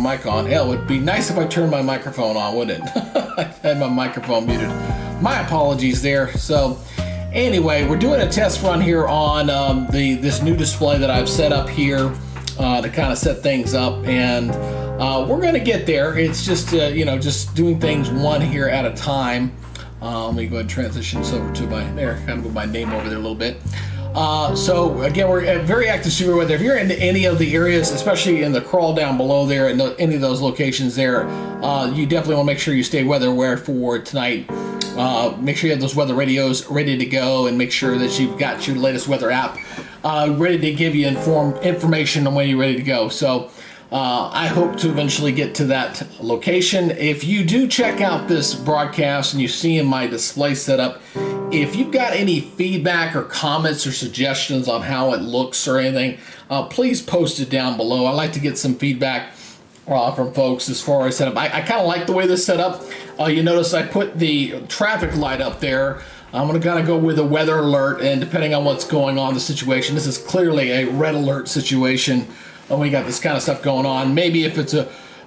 my mic on. Hell, it would be nice if I turned my microphone on, wouldn't it? I had my microphone muted. My apologies there. So anyway, we're doing a test run here on this new display that I've set up here to kind of set things up, and we're going to get there. It's just just doing things one here at a time. Let me go ahead and transition this over to kind of move my name over there a little bit. So again, we're at very active severe weather. If you're in any of the areas, especially in the crawl down below there, in any of those locations there, you definitely want to make sure you stay weather aware for tonight. Make sure you have those weather radios ready to go, and make sure that you've got your latest weather app ready to give you information on when you're ready to go. So I hope to eventually get to that location. If you do check out this broadcast and you see in my display setup, if you've got any feedback or comments or suggestions on how it looks or anything, please post it down below. I like to get some feedback from folks as far as setup. I kind of like the way this is set up. You notice I put the traffic light up there. I'm going to kind of go with a weather alert, and depending on what's going on in the situation, this is clearly a red alert situation. We got this kind of stuff going on. Maybe if it's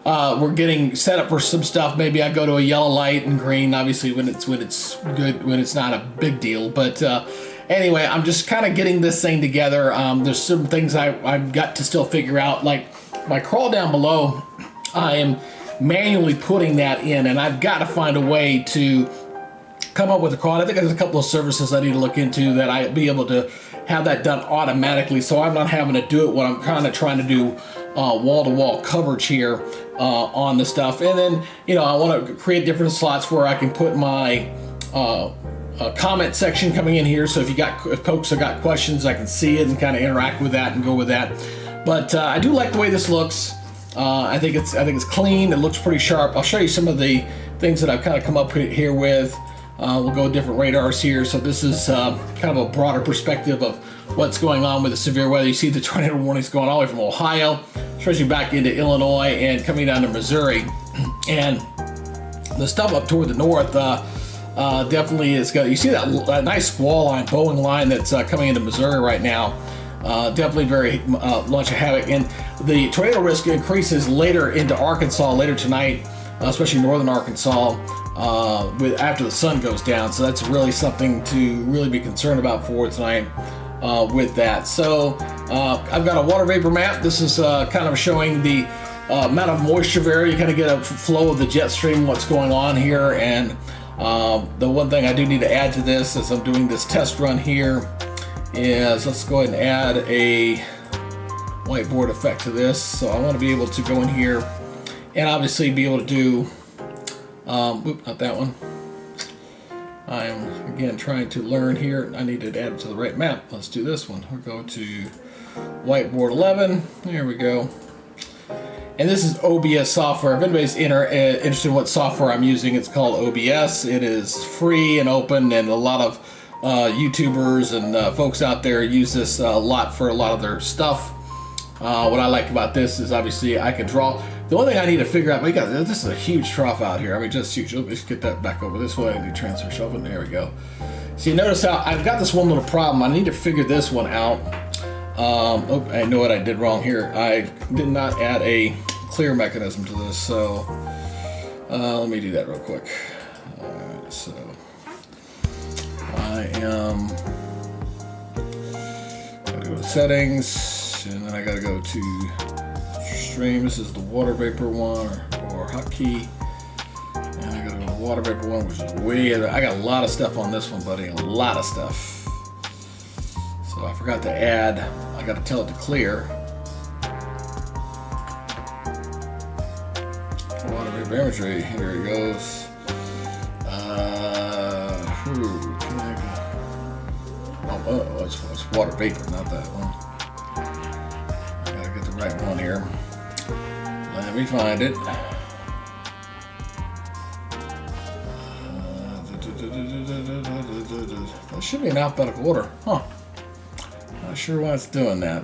we're getting set up for some stuff, maybe I go to a yellow light and green, obviously when it's good, when it's not a big deal. But anyway, I'm just kind of getting this thing together. There's some things I've got to still figure out, like my crawl down below. I am manually putting that in, and I've got to find a way to come up with a crawl. I think there's a couple of services I need to look into that I'll be able to have that done automatically, so I'm not having to do it when I'm kind of trying to do wall-to-wall coverage here on the stuff. And then I want to create different slots where I can put my comment section coming in here, so if folks have got questions, I can see it and kind of interact with that and go with that. But I do like the way this looks. I think it's clean. It looks pretty sharp. I'll show you some of the things that I've kind of come up here with. We'll go different radars here. So this is kind of a broader perspective of what's going on with the severe weather. You see the tornado warnings going all the way from Ohio, especially back into Illinois and coming down to Missouri. And the stuff up toward the north definitely is got. You see that nice squall line, Boeing line that's coming into Missouri right now. Definitely very much a havoc. And the tornado risk increases later into Arkansas later tonight, especially northern Arkansas. After the sun goes down, so that's really something to really be concerned about for tonight with that. So I've got a water vapor map. This is kind of showing the amount of moisture vary. You kind of get a flow of the jet stream, what's going on here. And the one thing I do need to add to this as I'm doing this test run here is, let's go ahead and add a whiteboard effect to this. So I want to be able to go in here and obviously be able to do not that one. I am again trying to learn here. I need to add it to the right map. Let's do this one. We'll go to whiteboard 11. There we go. And this is OBS software. If anybody's interested in what software I'm using, it's called OBS. It is free and open, and a lot of YouTubers and folks out there use this a lot for a lot of their stuff. What I like about this is obviously I can draw. The only thing I need to figure out, this is a huge trough out here. I mean, just huge. Let's get that back over this way. I need transfer shuffle. There we go. So you notice how I've got this one little problem. I need to figure this one out. I know what I did wrong here. I did not add a clear mechanism to this. So let me do that real quick. All right, so I am gotta go to settings, and then I gotta go to stream. This is the water vapor one or hotkey, and I gotta go to the water vapor one, which is way other. I got a lot of stuff on this one, buddy, a lot of stuff. So I forgot to add. I got to tell it to clear. Water vapor imagery. Here it goes. It's water vapor, not that one. I gotta get the right one here. Let me find it. That should be in alphabetical order. Huh. Not sure why it's doing that.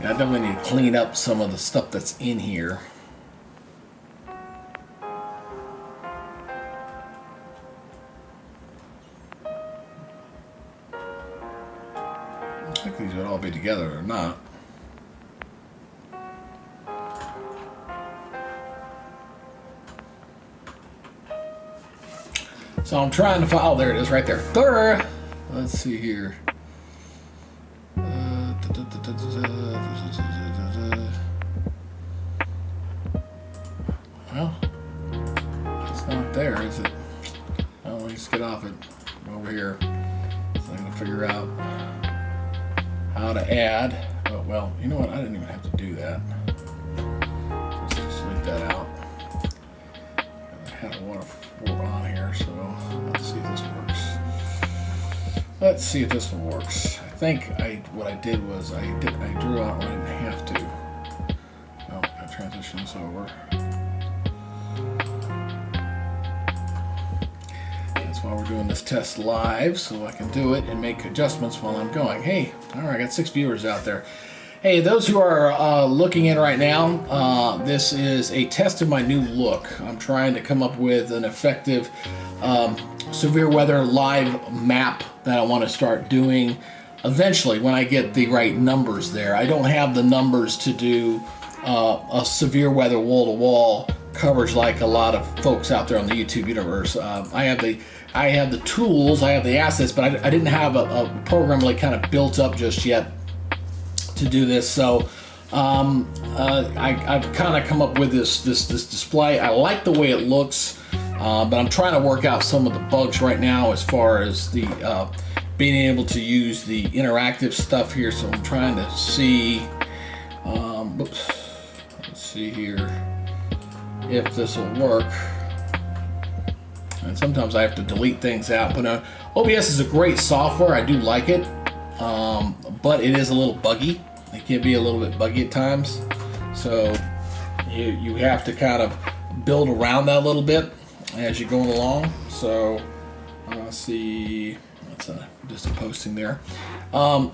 Yeah, I definitely need to clean up some of the stuff that's in here. think these would all be together or not. So I'm trying to find, oh, there it is right there. Let's see here. Well, it's not there, is it? Oh, let me just get off it. Over here. So I'm going to figure out how to add. Oh, well, you know what? I didn't even have to do that. Just leave that out. I had a waterfall on here, so let's see if this works. Let's see if this one works. I think what I did was I drew out what I didn't have to. Oh, I'll transition this over. That's why we're doing this test live, so I can do it and make adjustments while I'm going. Hey, all right, I got 6 viewers out there. Hey, those who are looking in right now, this is a test of my new look. I'm trying to come up with an effective severe weather live map that I want to start doing eventually when I get the right numbers there. I don't have the numbers to do a severe weather wall-to-wall coverage like a lot of folks out there on the YouTube universe. I have the tools, I have the assets, but I didn't have a program like kind of built up just yet to do this. So I've kind of come up with this display. I like the way it looks, but I'm trying to work out some of the bugs right now as far as the being able to use the interactive stuff here. So I'm trying to see, let's see here if this will work. And sometimes I have to delete things out, but OBS is a great software. I do like it, but it is a little buggy. It can be a little bit buggy at times, so you have to kind of build around that a little bit as you're going along. So see, that's just a posting there.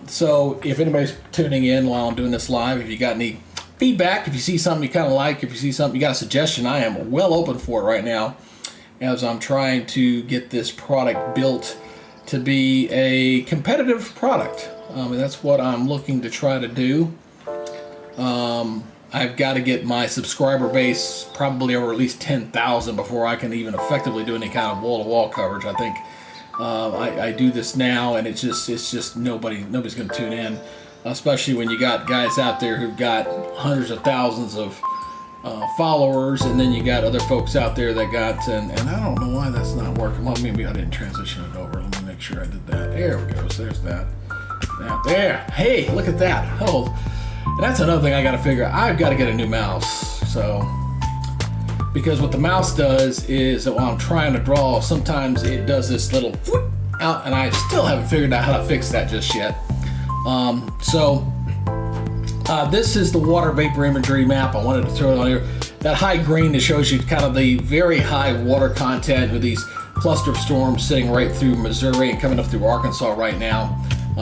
So if anybody's tuning in while I'm doing this live, if you got any feedback, if you see something you kind of like, if you see something you got a suggestion, I am well open for it right now as I'm trying to get this product built to be a competitive product. And that's what I'm looking to try to do. I've got to get my subscriber base probably over at least 10,000 before I can even effectively do any kind of wall-to-wall coverage. I think I do this now, and it's just nobody's going to tune in, especially when you got guys out there who've got hundreds of thousands of followers, and then you got other folks out there that got, and I don't know why that's not working. Well, maybe I didn't transition it over. Let me make sure I did that. There we go. So there's that. There. Hey, look at that. Oh, and that's another thing I got to figure out. I've got to get a new mouse. So, because what the mouse does is that while I'm trying to draw, sometimes it does this little whoop out, and I still haven't figured out how to fix that just yet. This is the water vapor imagery map. I wanted to throw it on here. That high green that shows you kind of the very high water content with these cluster of storms sitting right through Missouri and coming up through Arkansas right now.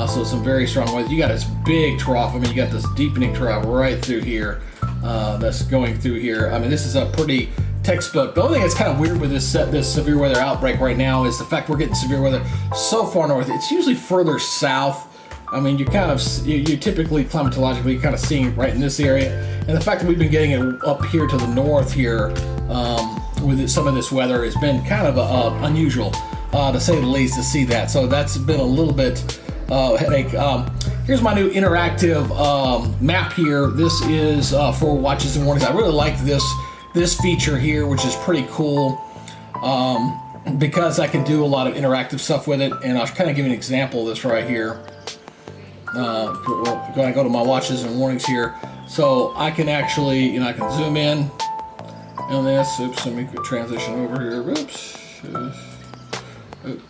So some very strong weather. You got this big trough. I mean, you got this deepening trough right through here that's going through here. I mean, this is a pretty textbook. The only thing that's kind of weird with this severe weather outbreak right now is the fact we're getting severe weather so far north. It's usually further south. I mean, you're typically climatologically kind of seeing it right in this area, and the fact that we've been getting it up here to the north here with some of this weather has been kind of unusual, to say the least, to see that. So that's been a little bit headache. Here's my new interactive map here. This is for watches and warnings. I really like this feature here, which is pretty cool, because I can do a lot of interactive stuff with it, and I'll kind of give you an example of this right here. When I go to my watches and warnings here, so I can actually, I can zoom in on this. Oops, let me transition over here. Oops.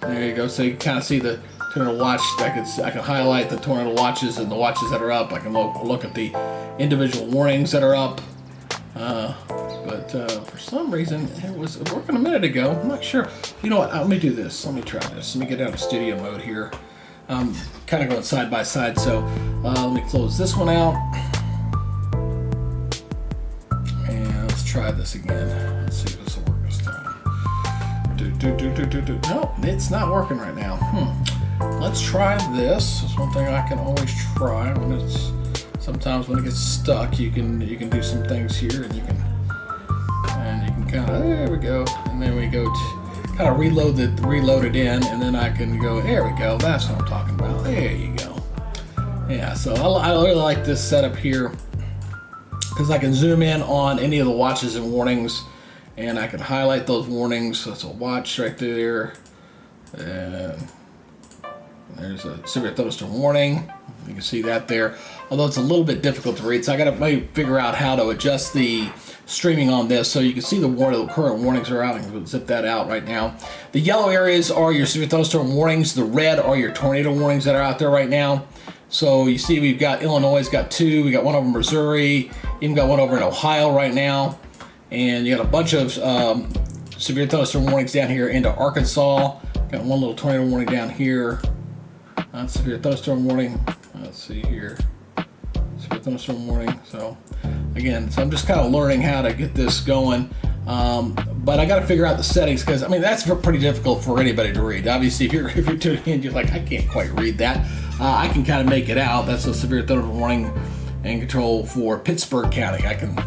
There you go. So you kind of see the tornado watch. I can highlight the tornado watches and the watches that are up. I can look at the individual warnings that are up. But for some reason, it was working a minute ago. I'm not sure. You know what? Let me do this. Let me try this. Let me get out of studio mode here. Kind of going side by side, so let me close this one out, and let's try this again. Let's see if this will work this time. No, it's not working right now. let's try this. It's one thing I can always try when it's, sometimes when it gets stuck, you can do some things here, and you can kind of, there we go, and then we go to kind of reload it in, and then I can go, there we go, that's what I'm talking about. There you go. Yeah, so I really like this setup here because I can zoom in on any of the watches and warnings, and I can highlight those warnings. So it's a watch right there, and there's a severe thunderstorm warning. You can see that there, although it's a little bit difficult to read, so I got to maybe figure out how to adjust the streaming on this so you can see the current warnings are out. I can zip that out right now. The yellow areas are your severe thunderstorm warnings. The red are your tornado warnings that are out there right now. So you see we've got Illinois, got 2, we got one over in Missouri, even got one over in Ohio right now, and you got a bunch of severe thunderstorm warnings down here into Arkansas. Got one little tornado warning down here. That's severe thunderstorm warning. Let's see here. Severe thunderstorm warning. So again, I'm just kind of learning how to get this going. But I got to figure out the settings because I mean that's pretty difficult for anybody to read. Obviously, if you're tuning in, you're like, I can't quite read that. I can kind of make it out. That's a severe thunderstorm warning and control for Pittsburgh County. I can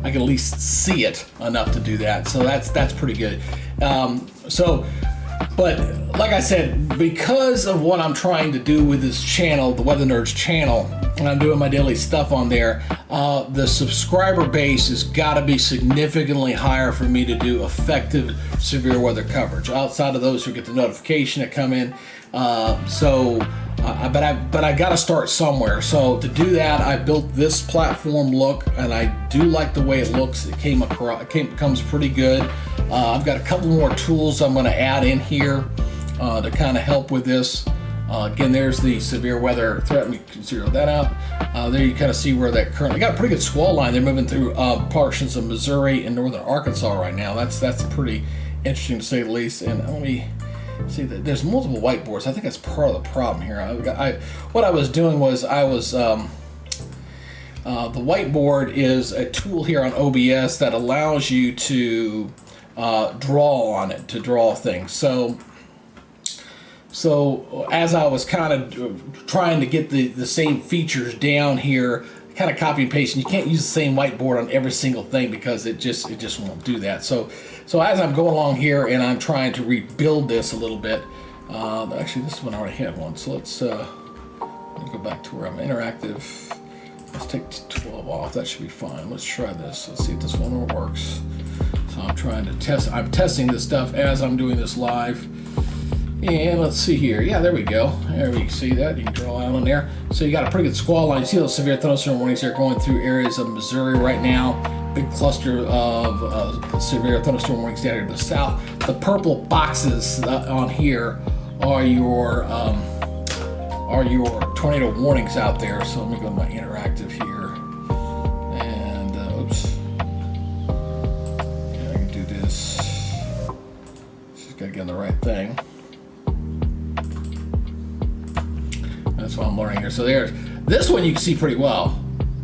at least see it enough to do that. So that's pretty good. But like I said, because of what I'm trying to do with this channel, the Weather Nerds channel, and I'm doing my daily stuff on there, the subscriber base has got to be significantly higher for me to do effective severe weather coverage. Outside of those who get the notification that come in, but I got to start somewhere. So to do that, I built this platform look, and I do like the way it looks. It comes pretty good. I've got a couple more tools I'm going to add in here to kind of help with this. Again, there's the severe weather threat. We can zero that out. There you kind of see where that currently got a pretty good squall line. They're moving through portions of Missouri and northern Arkansas right now. That's pretty interesting to say the least. And let me see that there's multiple whiteboards. I think that's part of the problem here. What I was doing was the whiteboard is a tool here on OBS that allows you to draw on it, to draw things. So as I was kind of trying to get the same features down here, kind of copy and paste, and you can't use the same whiteboard on every single thing because it just won't do that. So as I'm going along here and I'm trying to rebuild this a little bit, actually this one I already had one. So let me go back to where I'm interactive. Let's take 12 off. That should be fine. Let's try this. Let's see if this one works. So I'm trying to test. I'm testing this stuff as I'm doing this live. And let's see here. Yeah, there we go. There we see that. You can draw out on there. So you got a pretty good squall line. You see those severe thunderstorm warnings here going through areas of Missouri right now. Big cluster of severe thunderstorm warnings down here to the south. The purple boxes on here are your tornado warnings out there. So let me go to my interactive here. And oops. Okay, I can do this. Just gotta get on the right thing. That's what I'm learning here. So there's this one you can see pretty well.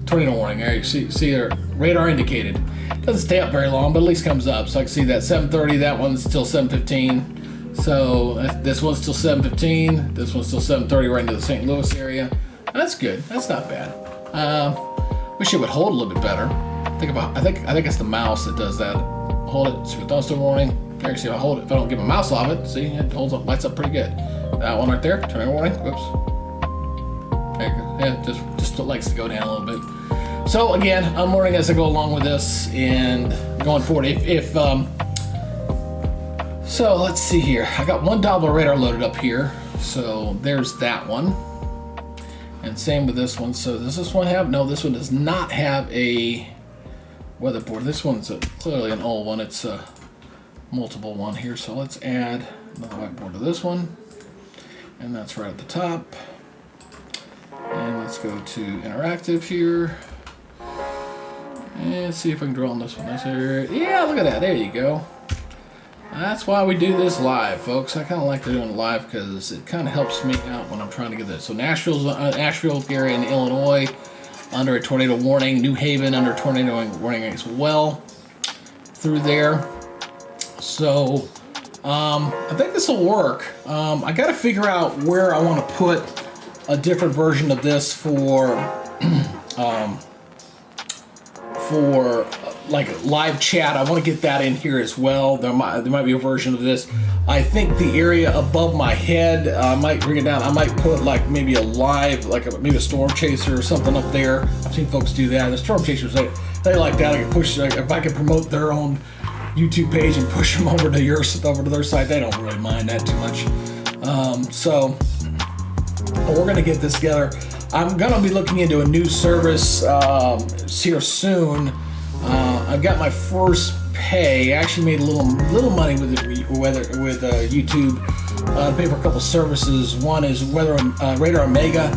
Tornado warning there. You see there, radar indicated. Doesn't stay up very long, but at least comes up. So I can see that 7:30. That one's still 7:15. So this one's still 7:15. This one's still 7:30, right into the St. Louis area. That's good. That's not bad. Wish it would hold a little bit better. I think it's the mouse that does that. Hold it. See, thunderstorm warning. There you see if I hold it. If I don't get my mouse off it, see it holds up, lights up pretty good. That one right there. Tornado warning. Whoops. Yeah, just likes to go down a little bit. So again, I'm learning as I go along with this and going forward. So let's see here. I got one Doppler radar loaded up here. So there's that one. And same with this one. So does this one have? No, this one does not have a weather board. This one's clearly an old one. It's a multiple one here. So let's add another whiteboard to this one. And that's right at the top. And let's go to interactive here. And see if I can draw on this one. Yeah, look at that. There you go. That's why we do this live, folks. I kind of like doing it live because it kind of helps me out when I'm trying to get this. So Nashville area in Illinois under a tornado warning. New Haven under tornado warning as well through there. So I think this will work. I got to figure out where I want to put a different version of this for like live chat. I want to get that in here as well. There might be a version of this. I think the area above my head, I might bring it down. I might put like maybe a live, maybe a storm chaser or something up there. I've seen folks do that. The storm chasers, they like that. I can push, if I can promote their own YouTube page and push them over to their site, they don't really mind that too much. So we're gonna get this together. I'm gonna be looking into a new service here soon. I've got my first pay. I actually made a little money with YouTube. Pay for a couple services. One is Radar Omega.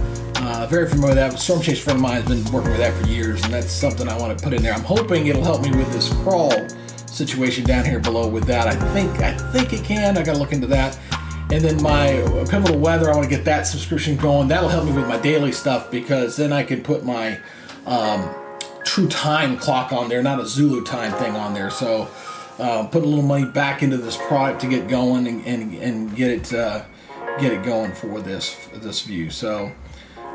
Very familiar with that. A Storm Chase friend of mine has been working with that for years, and that's something I want to put in there. I'm hoping it'll help me with this crawl situation down here below with that. I think it can. I gotta look into that. And then my Pivotal Weather, I want to get that subscription going. That'll help me with my daily stuff, because then I can put my true time clock on there, not a Zulu time thing on there. So put a little money back into this product to get going and get it going for this view. So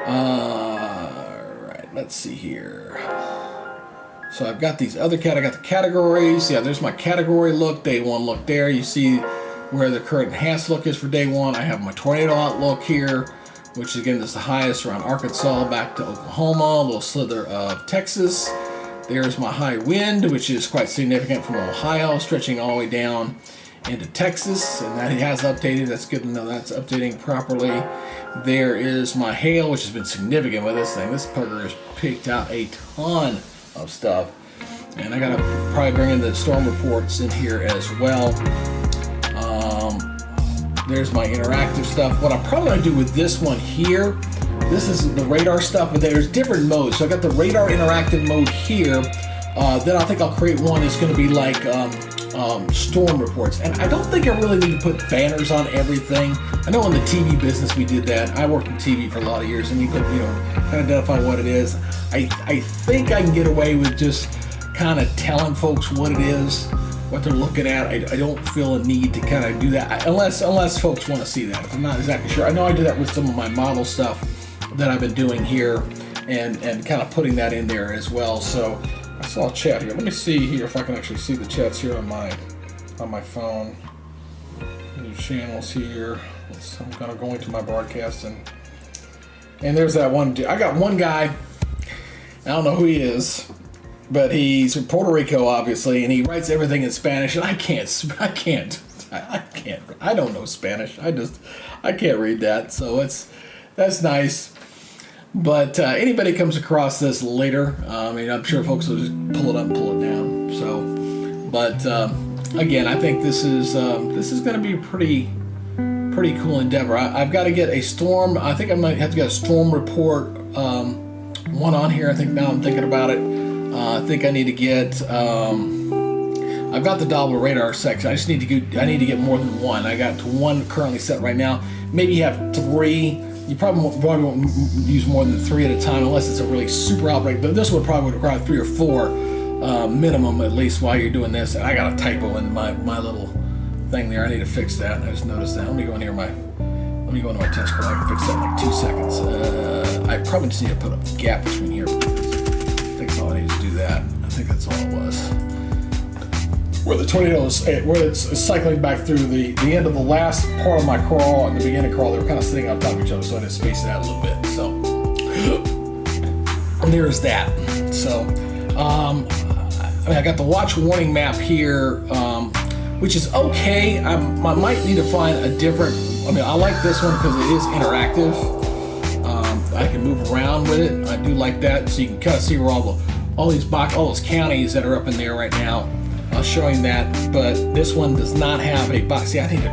right, let's see here. So I've got these other I got the categories. Yeah, there's my category look, day one look there. You see where the current enhanced look is for day one. I have my tornado outlook here, which again is the highest around Arkansas back to Oklahoma, a little slither of Texas. There's my high wind, which is quite significant from Ohio, stretching all the way down into Texas, and that has updated. That's good to know that's updating properly. There is my hail, which has been significant with this thing. This bugger has picked out a ton of stuff, and I gotta probably bring in the storm reports in here as well. There's my interactive stuff. What I'm probably gonna do with this one here, this is the radar stuff, but there's different modes. So I got the radar interactive mode here. Then I think I'll create one that's gonna be like storm reports. And I don't think I really need to put banners on everything. I know in the TV business we did that. I worked in TV for a lot of years, and you could, kind of identify what it is. I think I can get away with just kind of telling folks what it is, what they're looking at. I don't feel a need to kind of do that unless folks want to see that. If I'm not exactly sure. I know I do that with some of my model stuff that I've been doing here, and kind of putting that in there as well. So I saw a chat here. Let me see here if I can actually see the chats here on my phone. New channels here. I'm kind of going to my broadcast, and there's that one. I got one guy. I don't know who he is, but he's from Puerto Rico, obviously, and he writes everything in Spanish, and I don't know Spanish. I can't read that, so that's nice. But anybody comes across this later, I'm sure folks will just pull it up and pull it down. So, but again, I think this is going to be a pretty cool endeavor. I've got to get a storm. I think I might have to get a storm report one on here. I think now I'm thinking about it. I think I need to get. I've got the Doppler radar section. I need to get more than one. I got one currently set right now. Maybe you have three. You probably won't use more than three at a time unless it's a really super outbreak. But this one probably would require 3 or 4 minimum at least while you're doing this. And I got a typo in my little thing there. I need to fix that. I just noticed that. Let me go into my test code. I can fix that in like 2 seconds. I probably just need to put a gap between here. I think that's all I need to do that. I think that's all it was. Where the tornado is, where it's cycling back through the end of the last part of my crawl and the beginning crawl, they were kind of sitting on top of each other, so I had to space it out a little bit. So there's that. So I got the watch warning map here, which is okay. I might need to find a different. I like this one because it is interactive. I can move around with it. I do like that, so you can kind of see where all those counties that are up in there right now. Showing that, but this one does not have a box. See, I need to